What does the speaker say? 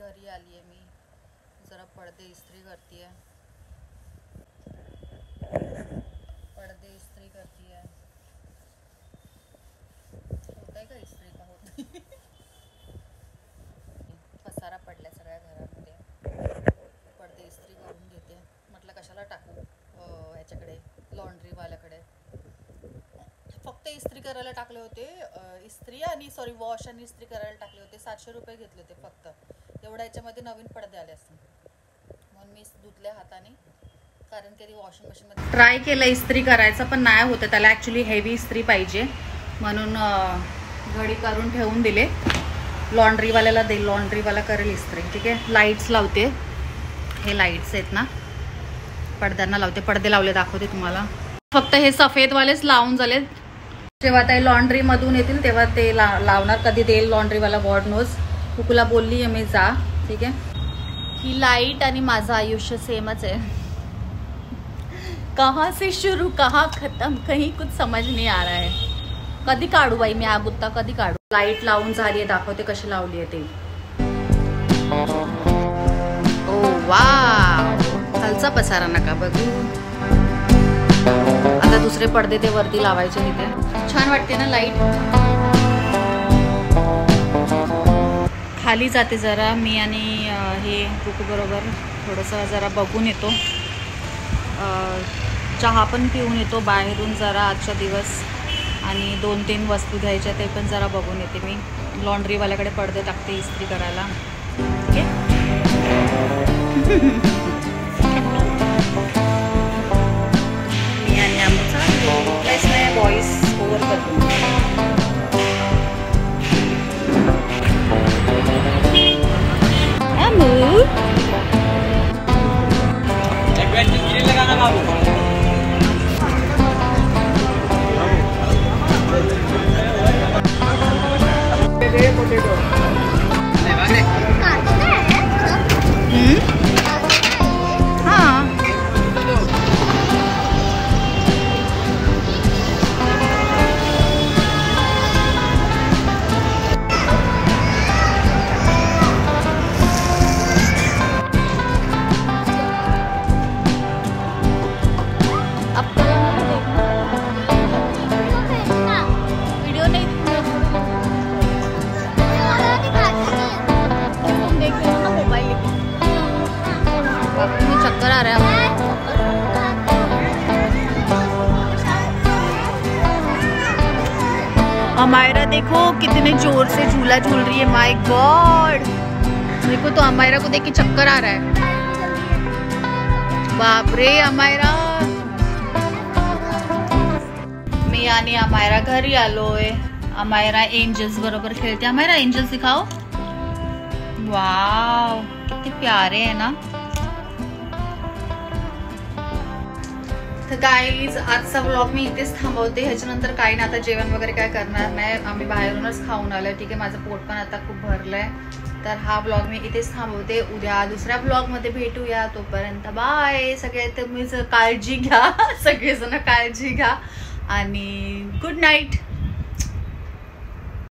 घरी आली आहे मी, जरा पडदे इस्त्री करते आहे. पडदे इस्त्री करते आहे. होत आहे का इस्त्री का होत नाही. पसारा पडलाय सगळ्या घरामध्ये. पडदे इस्त्री करून घेते. म्हटलं कशाला टाकू ह्याच्याकडे लॉन्ड्रीवाल्याकडे. फक्त इस्त्री करायला टाकले होते, इस्त्री आणि वॉश आणि इस्त्री करायला टाकले होते. 700 रुपये घेतले होते फक्त. एवढ्या याच्यामध्ये नवीन पडदे आले असते म्हणून मी धुतल्या हाताने, कारण की वॉशिंग मशीनमध्ये ट्राय केलं इस्त्री करायचं पण नाही होतं. त्याला ॲक्च्युली हेवी इस्त्री पाहिजे म्हणून घडी करून ठेवून दिले. लॉन्ड्रीवाल्याला दे, लॉन्ड्रीवाला करेल इस्त्री. ठीक आहे. लाईट्स लावते. हे लाईट्स आहेत ना, पडद्यांना लावते. पडदे लावले दाखवते तुम्हाला. फक्त हे सफेदवालेच लावून झाले. जेव्हा ते लॉन्ड्री मधून येतील तेव्हा ते लावणार. कधी देईल लॉन्ड्रीवाला गॉड नोज. कुकूला बोलली आहे मी जा. ठीक आहे. ही लाईट आणि माझं आयुष्य सेमच आहे. कहाँ से शुरू कहाँ खत्म, कहीं कुछ समझ नहीं आ रहा है. कधी काढू बाई मी हा गुत्ता, कधी काढू. लाईट लावून झाली आहे, दाखवते कशी लावली आहे ते. ओ वाव, खालचा पसारा नका बघू. आता दुसरे पडदे ते वरती लावायचे. तिथे छान वाटते ना लाईट. खाली जाते जरा मी आणि हे कुकू बरोबर थोडंसं जरा बघून येतो. चहा पण पिऊन येतो बाहेरून जरा आजचा दिवस. आणि 2-3 वस्तू घ्यायच्या ते पण जरा बघून येते मी. लॉन्ड्रीवाल्याकडे पडदे टाकते इस्त्री करायला. ठीक आहे. मी आणि आमचा काहीच नाही, व्हॉइस ओव्हर करतो. अमायरा देखो कितने जोर से झूला झूल रही है. माय गॉड, देखो तो अमायरा को देख के चक्कर आ रहा है. बाप रे अमायरा. मी आणि अमायरा घरी आलोय. अमायरा एंजल्स बरोबर खेळते. अमायरा एंजल्स दिखाओ. वाव कितने प्यारे है ना. तर गाईज आजचा व्लॉग मी इथेच थांबवते. ह्याच्यानंतर काही ना, आता जेवण वगैरे काय करणार नाही. आम्ही बाहेरूनच खाऊन आलोय. ठीक आहे. माझं पोट पण आता खूप भरलंय. तर हा व्लॉग मी इथेच थांबवते. उद्या दुसऱ्या व्लॉगमध्ये भेटूया. तोपर्यंत बाय. सगळे तुम्ही काळजी घ्या. सगळेजण काळजी घ्या आणि गुड नाईट.